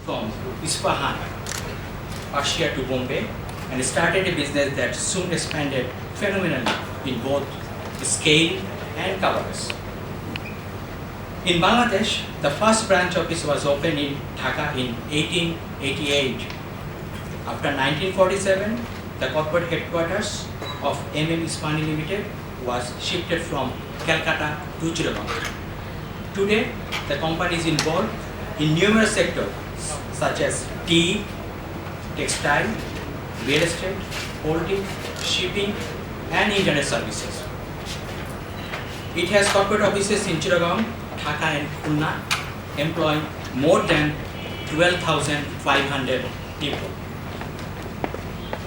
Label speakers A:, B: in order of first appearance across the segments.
A: from Isfahan, Persia to Bombay, and started a business that soon expanded phenomenally in both scale and coverage. In Bangladesh, the first branch office was opened in Dhaka in 1888. After 1947, the corporate headquarters of Ispani Limited was shifted from Calcutta to Chittagong. Today, the company is involved in numerous sectors such as tea, textile, real estate, poultry, shipping, and internet services. It has corporate offices in Chittagong, Dhaka, and Khulna, employing more than 12,500 people.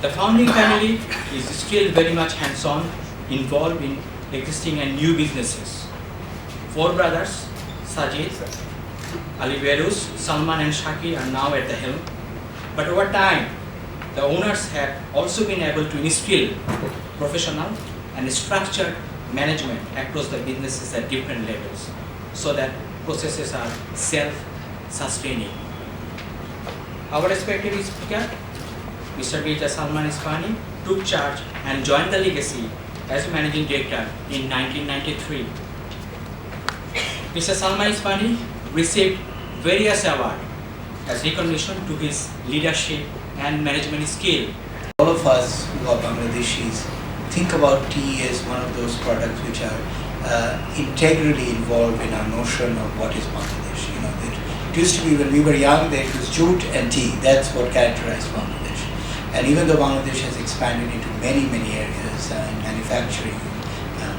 A: The founding family is still very much hands-on, involved in existing and new businesses. Four brothers, Sajid, Ali Berus, Salman and Shaki are now at the helm. But over time, the owners have also been able to instill professional and structured management across the businesses at different levels so that processes are self-sustaining. Our respective speaker, Mr. Mirza Salman Ispani, took charge and joined the legacy as managing director in 1993. Mr. Salman Ispani received various awards as recognition to his leadership and management skill.
B: All of us who are Bangladeshis think about tea as one of those products which are integrally involved in our notion of what is Bangladesh. You know, it used to be when we were young that it was jute and tea. That's what characterized Bangladesh. And even though Bangladesh has expanded into many manufacturing,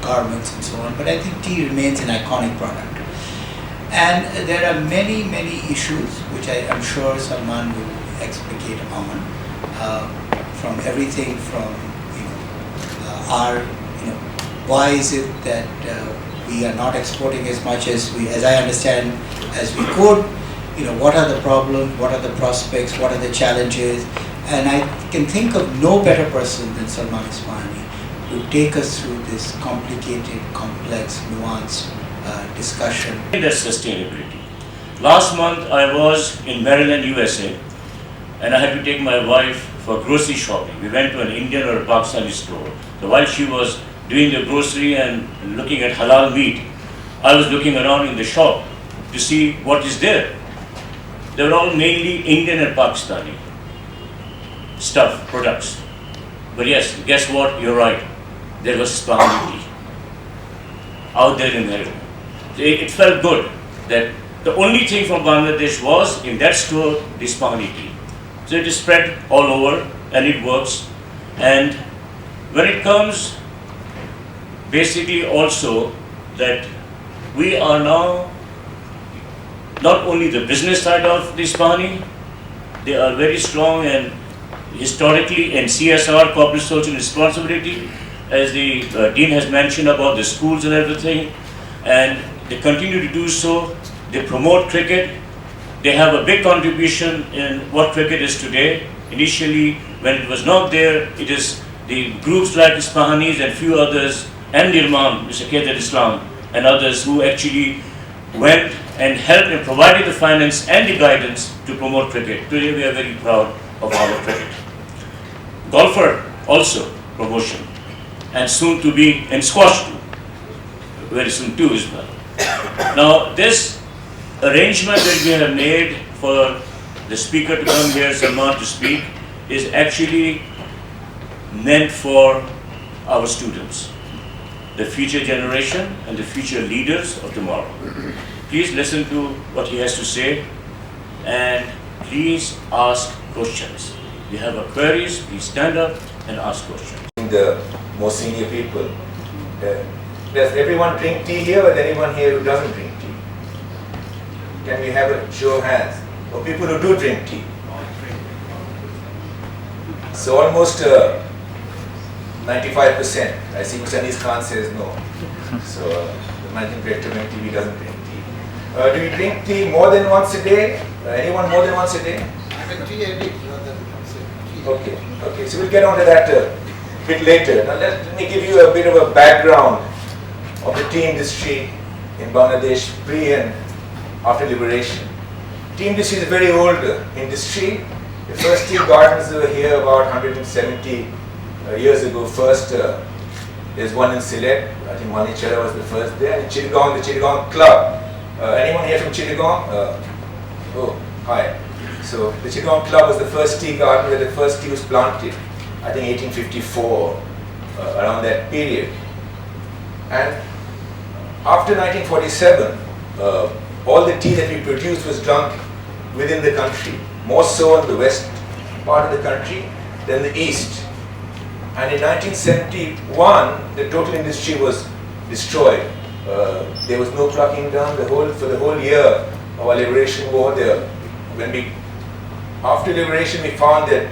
B: garments and so on, but I think tea remains an iconic product. And there are many issues which I'm sure Salman will explicate on, from everything from why is it that we are not exporting as much as I understand as we could, what are the problems, what are the prospects, what are the challenges, and I can think of no better person than Salman Ispani to take us through this complicated, complex, nuanced discussion.
C: That's sustainability. Last month I was in Maryland, USA, and I had to take my wife for grocery shopping. We went to an Indian or a Pakistani store. So while she was doing the grocery and looking at halal meat, I was looking around in the shop to see what is there. They were all mainly Indian and Pakistani stuff, products. But yes, guess what? You're right. There was Isfahan tea out there in Maryland. It felt good that the only thing from Bangladesh was in that store, the Isfahan tea. So it is spread all over and it works. And when it comes, basically also that we are now not only the business side of the Ispani, they are very strong and historically in CSR, corporate social responsibility, as the Dean has mentioned about the schools and everything, and they continue to do so. They promote cricket. They have a big contribution in what cricket is today. Initially, when it was not there, it is the groups like Ispahanis and few others, and the Imam, Mr. Qadir Islam, and others who actually went and helped and provided the finance and the guidance to promote cricket. Today we are very proud of our cricket. Golfer also promotion, and soon to be in squash too, very soon too as well. Now this arrangement that we have made for the speaker to come here, Salman, to speak, is actually meant for our students, the future generation and the future leaders of tomorrow. Please listen to what he has to say and please ask questions. If you have queries, please stand up and ask questions.
D: The more senior people, does everyone drink tea here, or is there anyone here who doesn't drink tea? Can we have a show of hands for people who do drink tea? So almost 95%. I see Mr. Anis Khan says no. So the managing director of MTV doesn't drink tea. Do we drink tea more than once a day? Anyone more than once a day?
E: I'm a tea addict rather than tea.
D: Okay. So we'll get on to that a bit later. Now let me give you a bit of a background of the tea industry in Bangladesh pre and after liberation. tea industry is a very old industry. The first tea gardens were here about 170 years ago. First, there's one in Sylhet. I think Manichara was the first there. And in Chittagong, the Chittagong Club. Anyone here from Chittagong? Oh, hi. So the Chittagong Club was the first tea garden where the first tea was planted. I think 1854, around that period. And after 1947, all the tea that we produced was drunk within the country, more so in the west part of the country than the east. And in 1971, the total industry was destroyed. There was no plucking down for the whole year of our liberation war. After liberation, we found that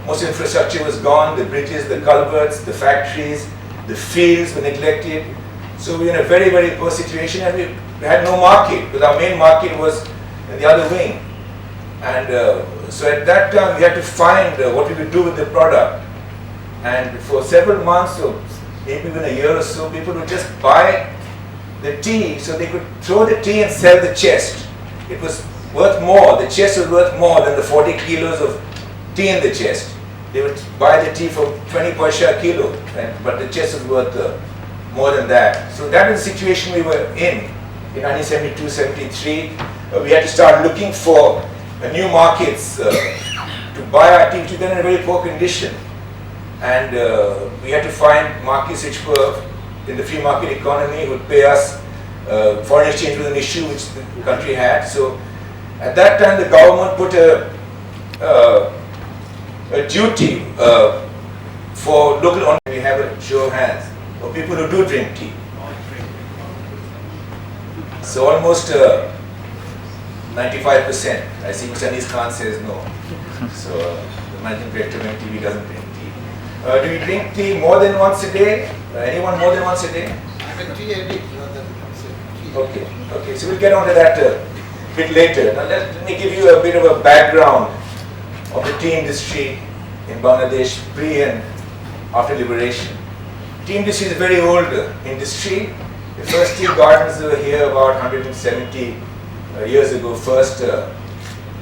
D: most infrastructure was gone, the bridges, the culverts, the factories, the fields were neglected. So we were in a very, very poor situation, and we had no market, because our main market was in the other wing. And so at that time we had to find what we would do with the product. And for several months, or maybe even a year or so, people would just buy the tea so they could throw the tea and sell the chest. It was worth more, the chest was worth more than the 40 kilos of tea in the chest. They would buy the tea for 20 paise a kilo, but the chest was worth more than that. So that was the situation we were in 1972-73. We had to start looking for new markets to buy our tea, which was then in a very poor condition. And we had to find markets which were in the free market economy, would pay us. Foreign exchange was an issue which the country had. So at that time the government put a duty for local, we have a show of hands, for people who do drink tea. So almost 95%. I see Mr. Anis Khan says no. So the managing director of MTV doesn't drink tea. Do you drink tea more than once a day? Anyone more than once a day?
E: I'm a tea addict rather than tea.
D: Okay. So we'll get on to that a bit later. Now let me give you a bit of a background of the tea industry in Bangladesh pre and after liberation. Tea industry is a very old industry. The first tea gardens were here about 170 years ago. First,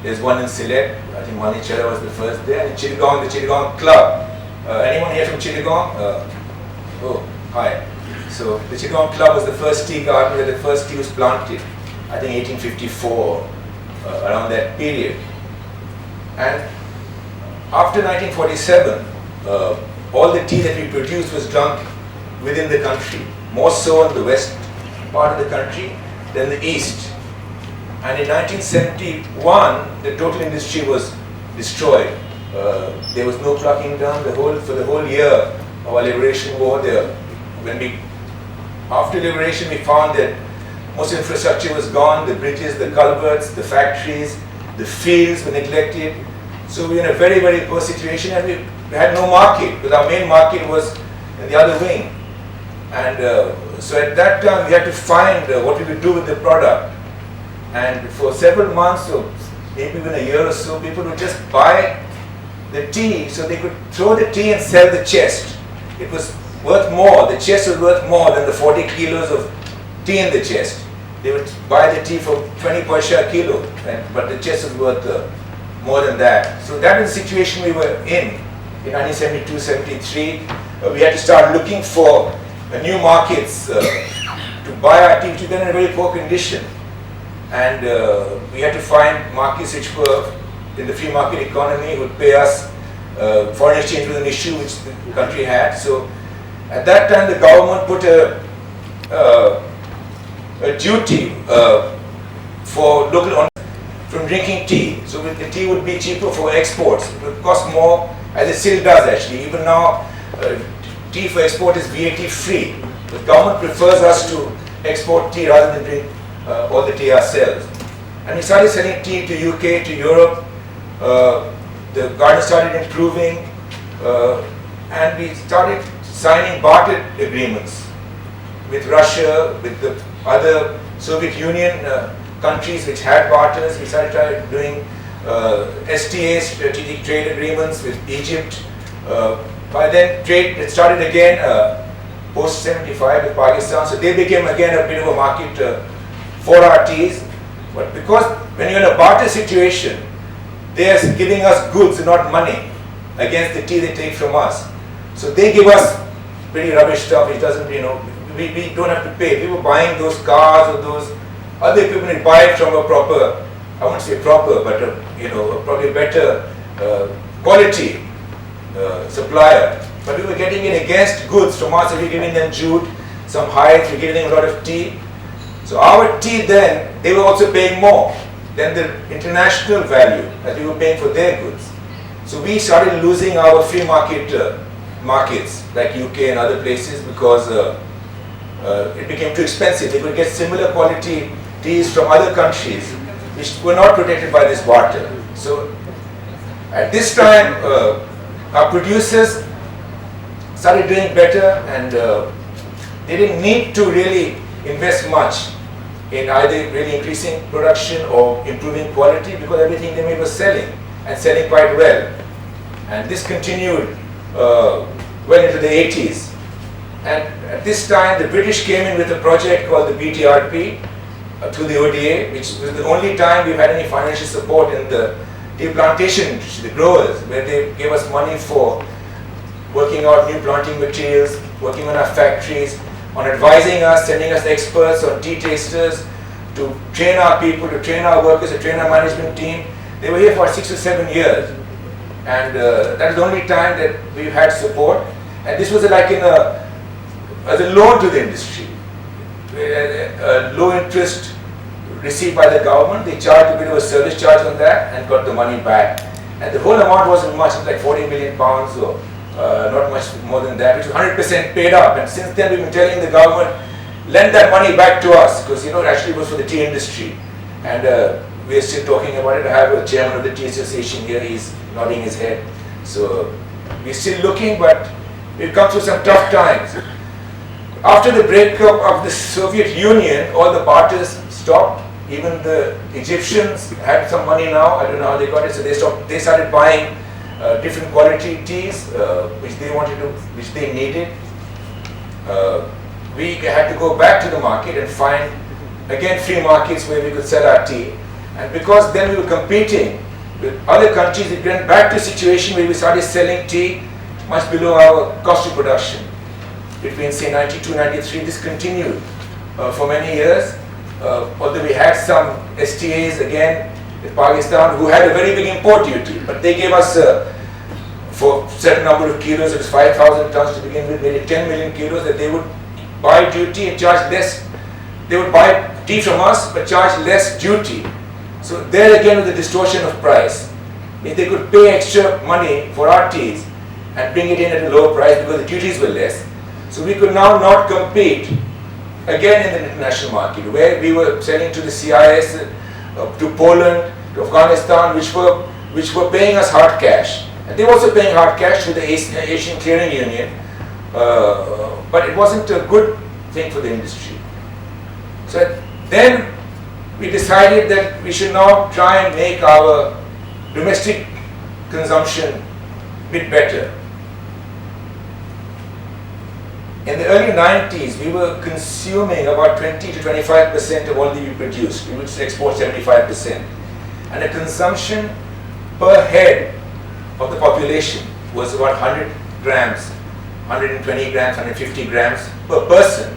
D: there's one in Sylhet. I think Manichara was the first there. And in Chittagong, the Chittagong Club. Anyone here from Chittagong? Oh, hi. So the Chittagong Club was the first tea garden where the first tea was planted. I think 1854, around that period. And after 1947, all the tea that we produced was drunk within the country, more so in the west part of the country than the east. And in 1971, the total industry was destroyed. There was no plucking down for the whole year of our liberation war. After liberation, we found that most infrastructure was gone, the bridges, the culverts, the factories, the fields were neglected. So we were in a very, very poor situation, and we had no market, because our main market was in the other wing. And so at that time we had to find what we would do with the product. And for several months, or maybe even a year or so, people would just buy the tea so they could throw the tea and sell the chest. It was worth more, the chest was worth more than the 40 kilos of tea in the chest. They would buy the tea for 20 paise a kilo, but the chest was worth more than that. So that is the situation we were in 1972-73. We had to start looking for new markets to buy our tea, which was then in a very poor condition. And we had to find markets which were in the free market economy, would pay us. Foreign exchange was an issue which the country had. So at that time the government put a duty for local from drinking tea. So the tea would be cheaper for exports. It would cost more, as it still does actually. Even now, tea for export is VAT free. The government prefers us to export tea rather than drink all the tea ourselves. And we started selling tea to UK, to Europe. The garden started improving, and we started signing barter agreements with Russia, with the other Soviet Union countries which had barters. We started doing STAs, strategic trade agreements, with Egypt. By then, trade had started again post 75 with Pakistan, so they became again a bit of a market for our teas. But because when you're in a barter situation, they're giving us goods and not money against the tea they take from us. So they give us pretty rubbish stuff which doesn't, we don't have to pay. We were buying those cars or those other equipment, we buy it from a proper, I won't say proper, but probably better quality supplier. But we were getting it against goods from us. We were giving them jute, some hides, we were giving them a lot of tea. So our tea then, they were also paying more than the international value that we were paying for their goods. So we started losing our free market markets like UK and other places because it became too expensive. They could get similar quality teas from other countries which were not protected by this barter. So at this time, our producers started doing better, and they didn't need to really invest much in either really increasing production or improving quality because everything they made was selling and selling quite well. And this continued well into the 80s. And at this time, the British came in with a project called the BTRP through the ODA, which was the only time we've had any financial support in the tea plantation industry, the growers, where they gave us money for working out new planting materials, working on our factories, on advising us, sending us experts on tea tasters to train our people, to train our workers, to train our management team. They were here for 6 to 7 years. And that was the only time that we've had support. And this was like as a loan to the industry, a low interest received by the government. They charged a bit of a service charge on that and got the money back. And the whole amount wasn't much, it was like 40 million pounds or not much more than that, which was 100% paid up. And since then we've been telling the government, lend that money back to us, because it actually was for the tea industry. And we are still talking about it. I have a chairman of the Tea Association here, he's nodding his head. So we're still looking, but we've come through some tough times. After the breakup of the Soviet Union, all the barters stopped. Even the Egyptians had some money now, I don't know how they got it, so they stopped. They started buying different quality teas, which they needed. We had to go back to the market and find, again, free markets where we could sell our tea. And because then we were competing with other countries, it went back to a situation where we started selling tea much below our cost of production. Between say 92, 93, this continued for many years. Although we had some STAs again with Pakistan who had a very big import duty, but they gave us for a certain number of kilos, it was 5,000 tons to begin with, maybe 10 million kilos, that they would buy duty and charge less. They would buy tea from us but charge less duty. So there again was the distortion of price. If they could pay extra money for our teas and bring it in at a lower price because the duties were less, so we could now not compete again in the international market, where we were selling to the CIS, to Poland, to Afghanistan, which were paying us hard cash. And they were also paying hard cash to the Asian Clearing Union, but it wasn't a good thing for the industry. So then we decided that we should now try and make our domestic consumption a bit better. In the early 90s, we were consuming about 20 to 25% of all that we produced. We would export 75%. And the consumption per head of the population was about 100 grams, 120 grams, 150 grams per person,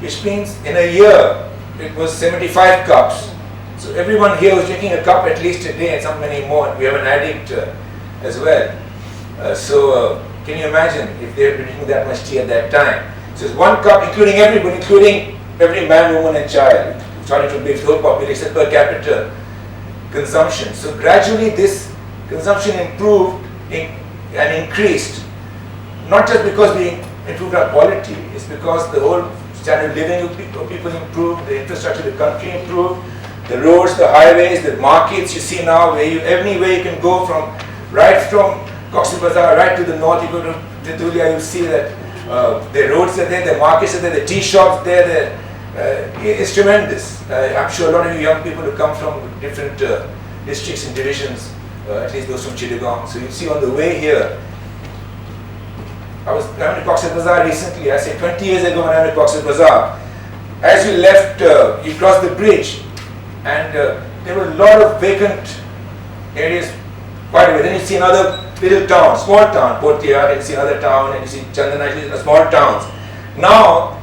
D: which means in a year it was 75 cups. So everyone here was drinking a cup at least a day, and some many more. We have an addict as well. Can you imagine if they were drinking that much tea at that time? So it's 1 cup, including everybody, including every man, woman and child, starting to big whole population per capita consumption. So gradually this consumption improved and increased, not just because we improved our quality, it's because the whole standard of living of people improved, the infrastructure of the country improved, the roads, the highways, the markets you see now, anywhere you can go from, right from Cox's Bazar right to the north, you go to Titulia, you'll see that the roads are there, the markets are there, the tea shops there, it's tremendous. I'm sure a lot of you young people who come from different districts and divisions, at least those from Chittagong. So you see on the way here, I was coming to Cox's Bazar recently, I said 20 years ago when I went to Cox's Bazar, as you left, you crossed the bridge and there were a lot of vacant areas quite a bit. Then you see another little town, small town, Potiyar, and you see another town, and you see Chandanaji, small towns. Now,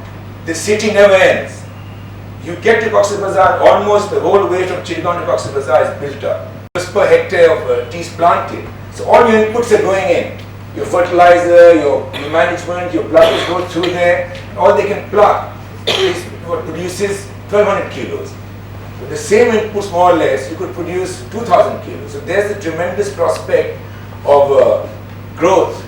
D: the city never ends. You get to Cox's Bazar, almost the whole way from Chirgaon to Cox's Bazar is built up. Per hectare of tea is planted. So all your inputs are going in. Your fertilizer, your management, your pluggers go through there. All they can plug is what produces 1200 kilos. With the same inputs more or less, you could produce 2000 kilos. So there's a tremendous prospect of growth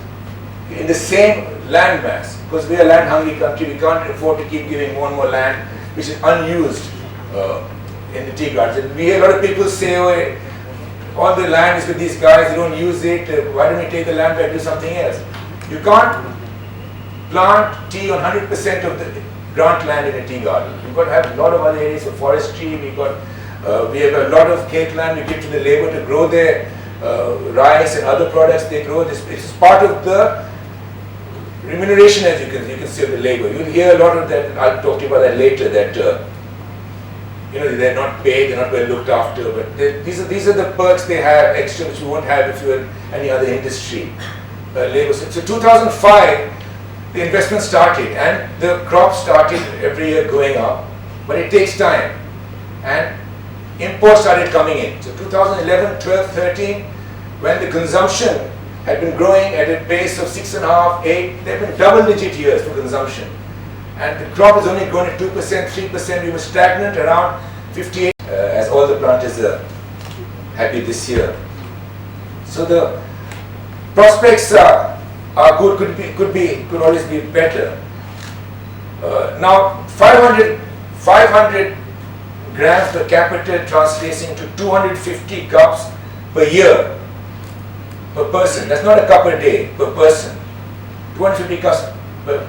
D: in the same land mass. Because we are a land hungry country, we can't afford to keep giving more and more land which is unused in the tea gardens. And we hear a lot of people say, oh, all the land is with these guys, they don't use it, why don't we take the land back and do something else? You can't plant tea on 100% of the grant land in a tea garden. You've got to have a lot of other areas for forestry, we have a lot of cake land we give to the labor to grow their rice and other products they grow. This is part of the remuneration, as you can see, of the labor. You'll hear a lot of that, I'll talk to you about that later, that they're not paid, they're not well looked after, but these are the perks they have extra which you won't have if you're in any other industry. Labor. So 2005, the investment started and the crop started every year going up, but it takes time. And imports started coming in. So 2011, 12, 13, when the consumption had been growing at a pace of 6.5, 8, there have been double-digit years for consumption. And the crop has only grown at 2%, 3%. We were stagnant around 58, as all the planters are happy this year. So the prospects are good, could always be better. Now 500 grams per capita translates into 250 cups per year per person. That's not a cup a day per person. 250 cups per.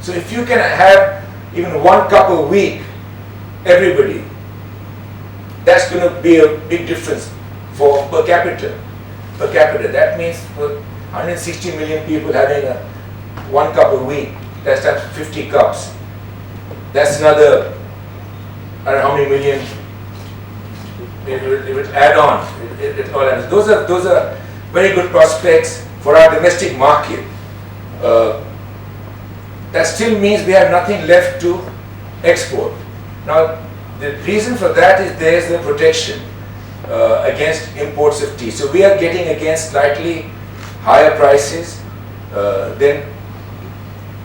D: So if you can have even 1 cup a week, everybody, that's going to be a big difference for per capita. Per capita, that means for 160 million people having 1 cup a week, that's times 50 cups. That's another, I don't know how many million it will add on. It all adds. Those are very good prospects for our domestic market. That still means we have nothing left to export. Now, the reason for that is there is the protection against imports of tea. So we are getting against slightly higher prices than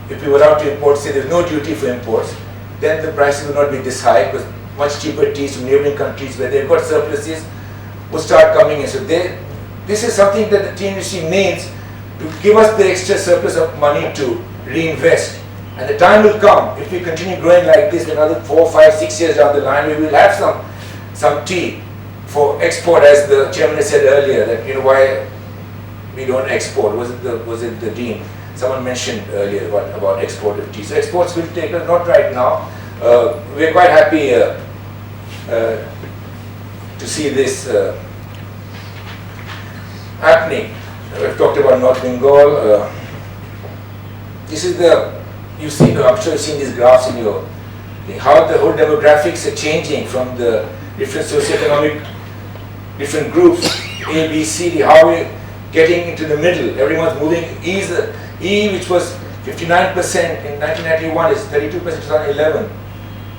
D: if we were allowed to import, say there's no duty for imports, then the prices will not be this high because much cheaper teas from neighboring countries where they've got surpluses will start coming in. So this is something that the tea industry needs to give us the extra surplus of money to reinvest. And the time will come, if we continue growing like this, another 4, 5, 6 years down the line, we will have some tea for export, as the chairman said earlier, that why we don't export. Was it the dean? Someone mentioned earlier about export of tea. So exports will take us, not right now. We're quite happy to see this happening. We've talked about North Bengal. This is I'm sure you've seen these graphs in your thing, how the whole demographics are changing from the different socioeconomic, different groups, A, B, C, D, how we're getting into the middle. Everyone's moving. E, which was 59% in 1991, is 32% in 2011.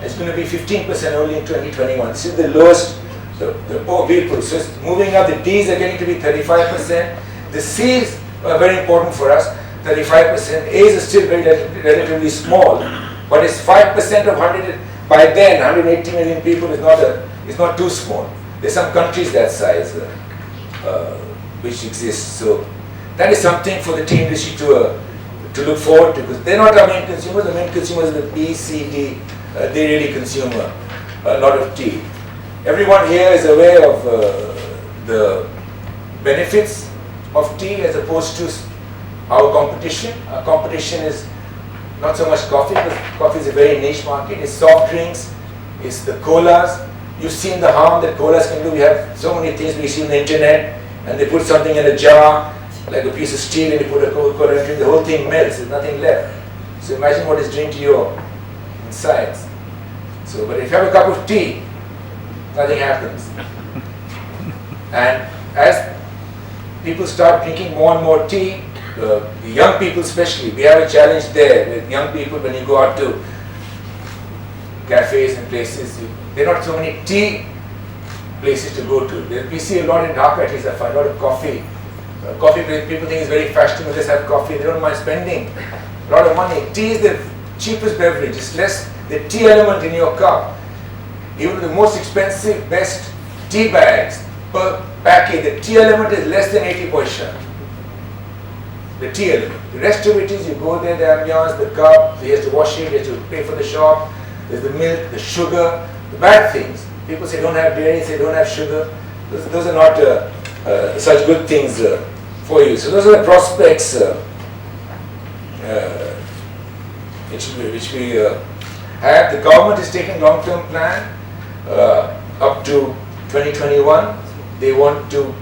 D: It's going to be 15% only in 2021. This is the lowest, the poor people. So it's moving up. The Ds are getting to be 35%. The Cs are very important for us. 35%. A's are still very relatively small, but it's 5% of 100. By then, 180 million people is not too small. There's some countries that size which exist. So that is something for the tea industry to look forward to, because they're not our main consumers. The main consumers are the B, C, D. They really consume a lot of tea. Everyone here is aware of the benefits of tea as opposed to our competition. Our competition is not so much coffee, because coffee is a very niche market. It's soft drinks, it's the colas. You've seen the harm that colas can do. We have so many things we see on the internet, and they put something in a jar, like a piece of steel, and they put a Coca-Cola in it, the whole thing melts, there's nothing left. So imagine what it's doing to your insides. So, but if you have a cup of tea, nothing happens. And as people start drinking more and more tea, the young people especially, we have a challenge there with young people. When you go out to cafes and places, there are not so many tea places to go to. We see a lot in Dhaka, at least I find a lot of coffee. Coffee people think is very fashionable, just have coffee, they don't mind spending a lot of money. Tea is the cheapest beverage, it's less the tea element in your cup. Even the most expensive, best tea bags per packet, the tea element is less than 80 paisa. The tea element. The rest of it is you go there, the ambiance, the cup, he has to wash it, he has to pay for the shop, there's the milk, the sugar, the bad things. People say don't have dairy, say don't have sugar. Those are not such good things for you. So those are the prospects which we have. The government is taking long-term plan up to 2021. They want to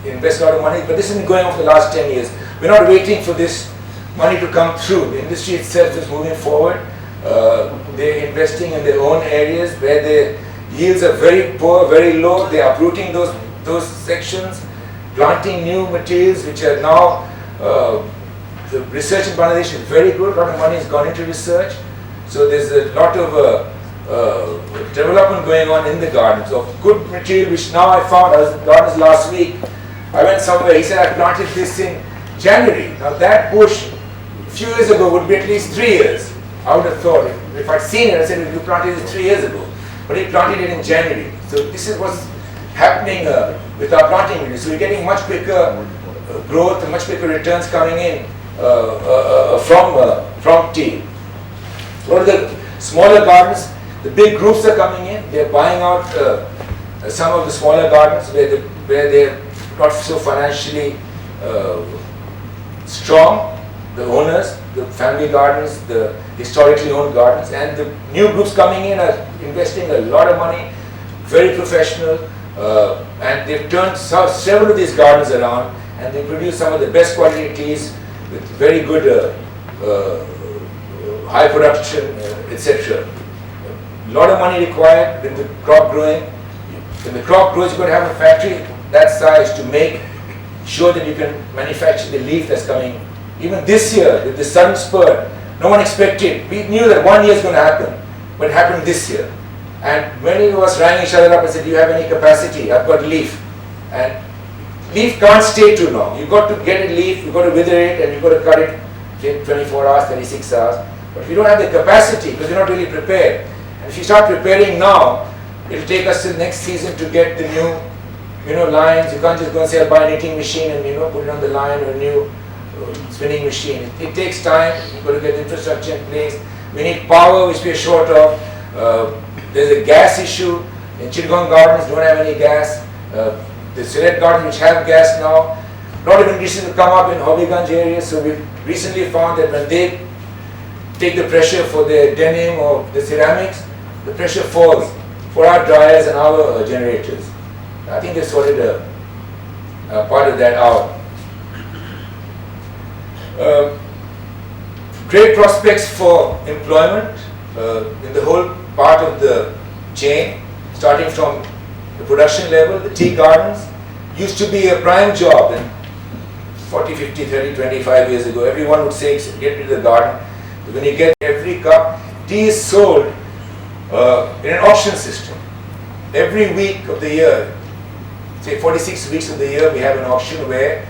D: invest a lot of money, but this has been going on for the last 10 years. We're not waiting for this money to come through. The industry itself is moving forward. They're investing in their own areas where the yields are very poor, very low. They're uprooting those sections, planting new materials which are now, the research in Bangladesh is very good. A lot of money has gone into research. So there's a lot of development going on in the gardens of good material, which now I found. I was in gardens last week. I went somewhere, he said I planted this in January. Now that bush a few years ago would be at least 3 years. I would have thought, if I'd seen it, I said, you planted it 3 years ago. But he planted it in January. So this is what's happening with our planting units. So we're getting much quicker growth and much quicker returns coming in from tea. What are the smaller gardens? The big groups are coming in. They're buying out some of the smaller gardens where they're not so financially strong. The owners, the family gardens, the historically owned gardens, and the new groups coming in are investing a lot of money, very professional, and they've turned several of these gardens around, and they produce some of the best quality teas with very good high production, etc. A lot of money required with the crop growing. When the crop grows, you've got to have a factory that size to make sure that you can manufacture the leaf that's coming. Even this year, with the sudden spurt, no one expected. We knew that 1 year is going to happen, but it happened this year. And many of us rang each other up and said, do you have any capacity? I've got leaf. And leaf can't stay too long. You've got to get a leaf, you've got to wither it, and you've got to cut it in 24 hours, 36 hours. But if you don't have the capacity, because you're not really prepared, and if you start preparing now, it'll take us till next season to get the new lines. You can't just go and say, I'll buy a knitting machine and put it on the line, or a new spinning machine. It takes time. You've got to get the infrastructure in place. We need power, which we are short of. There's a gas issue. In Chittagong Gardens, don't have any gas. The Silet Gardens, which have gas now, a lot of industries will come up in Hobbyganj area. So we recently found that when they take the pressure for their denim or the ceramics, the pressure falls for our dryers and our generators. I think they sorted a part of that out. Great prospects for employment in the whole part of the chain, starting from the production level. The tea gardens used to be a prime job in 40, 50, 30, 25 years ago. Everyone would say, get rid of the garden. But when you get every cup, tea is sold in an auction system. Every week of the year, say 46 weeks of the year, we have an auction where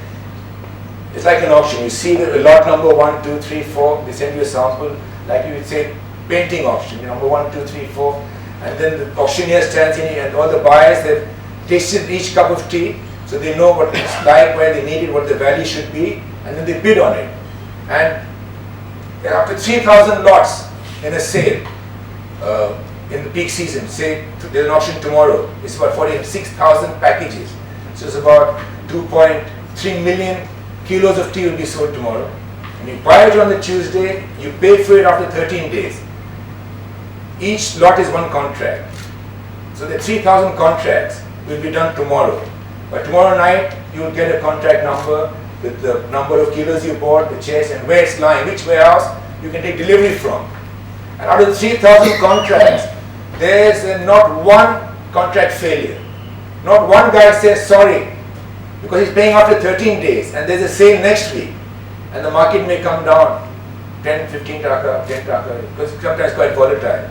D: it's like an auction. You see the lot number 1, 2, 3, 4. They send you a sample, like you would say, painting auction. Number 1, 2, 3, 4, and then the auctioneer stands in, and all the buyers, they've tasted each cup of tea, so they know what it's like, where they need it, what the value should be, and then they bid on it. And after 3,000 lots in a sale in the peak season, say there's an auction tomorrow, it's about 46,000 packages. So it's about 2.3 million kilos of tea will be sold tomorrow. And you buy it on the Tuesday, you pay for it after 13 days. Each lot is one contract. So the 3,000 contracts will be done tomorrow. By tomorrow night, you will get a contract number with the number of kilos you bought, the chest, and where it's lying, which warehouse you can take delivery from. And out of the 3,000 contracts, there's not one contract failure. Not one guy says sorry, because he's paying after 13 days and there's a sale next week and the market may come down 10, 15 taka, 10 taka, because sometimes quite volatile.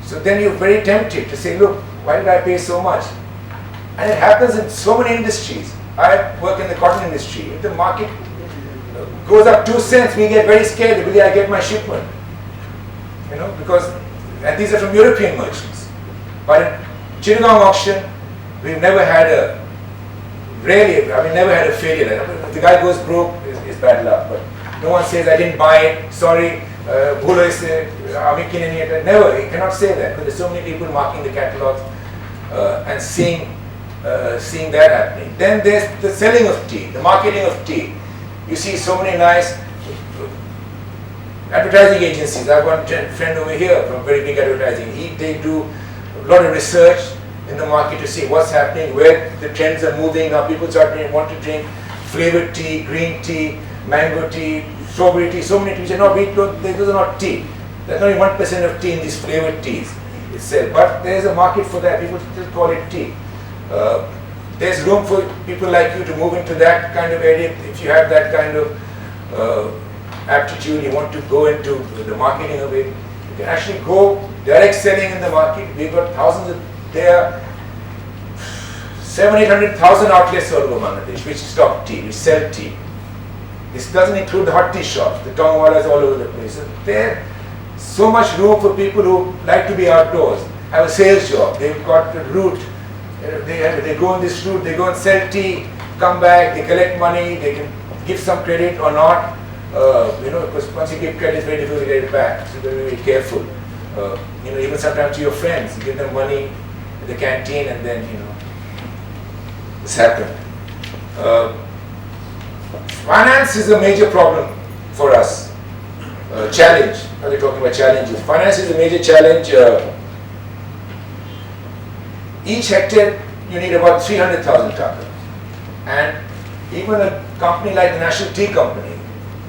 D: So then you're very tempted to say, look, why did I pay so much? And it happens in so many industries. I work in the cotton industry. If the market goes up 2 cents, we get very scared. Will I get my shipment? You know, because, and these are from European merchants. But in Chittagong auction, we've never had a, never had a failure. If the guy goes broke, it's bad luck. But no one says, I didn't buy it, sorry, bholo isse, amikin nahi. Never, you cannot say that, because there's so many people marking the catalogs and seeing that happening. Then there's the selling of tea, the marketing of tea. You see so many nice advertising agencies. I have one friend over here from very big advertising. They do a lot of research in the market to see what's happening, where the trends are moving. Now people want to drink flavored tea, green tea, mango tea, strawberry tea, so many teas. No, those are not tea. There's only 1% of tea in these flavored teas itself. But there's a market for that. People still call it tea. There's room for people like you to move into that kind of area. If you have that kind of aptitude, you want to go into the marketing of it, you can actually go direct selling in the market. We've got thousands of, there are 700,000-800,000 outlets all over Bangladesh which stock tea, which sell tea. This doesn't include the hot tea shops, the tongwalas all over the place. So there's so much room for people who like to be outdoors, have a sales job. They've got the route. They go on this route, they go and sell tea, come back, they collect money, they can give some credit or not. Because once you give credit, it's very difficult to get it back. So they're very careful. Even sometimes to your friends, you give them money at the canteen and then, this happened. Finance is a major problem for us. Challenge. Are they talking about challenges? Finance is a major challenge. Each hectare you need about 300,000 taka. And even a company like the National Tea Company,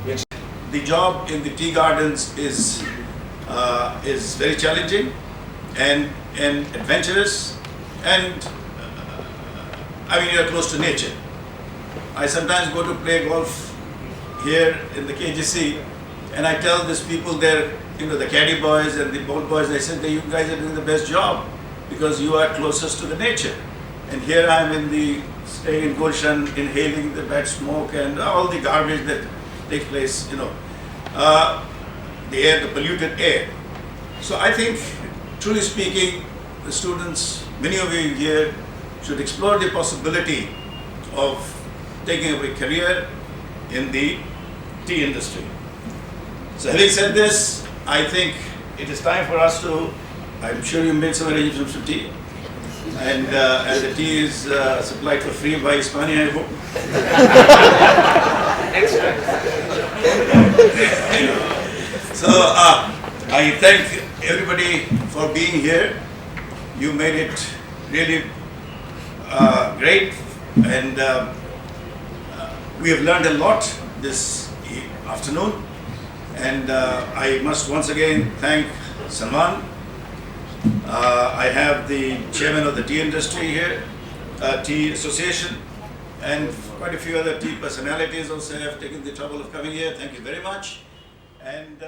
D: which
F: the job in the tea gardens is very challenging and adventurous, and you're close to nature. I sometimes go to play golf here in the KGC, and I tell these people there, the caddy boys and the boat boys, I said, you guys are doing the best job because you are closest to the nature. And here I am staying in Gulshan, inhaling the bad smoke and all the garbage that takes place, the air, the polluted air. So I think, truly speaking, the students, many of you here, should explore the possibility of taking up a career in the tea industry. So having said this, I think it is time for us to, I'm sure you made some arrangements for tea. And the tea is supplied for free by Hispania, I hope. So I thank everybody for being here. You made it really great, and we have learned a lot this afternoon. And I must once again thank Salman. I have the chairman of the tea industry here, tea association, and quite a few other tea personalities also have taken the trouble of coming here. Thank you very much. And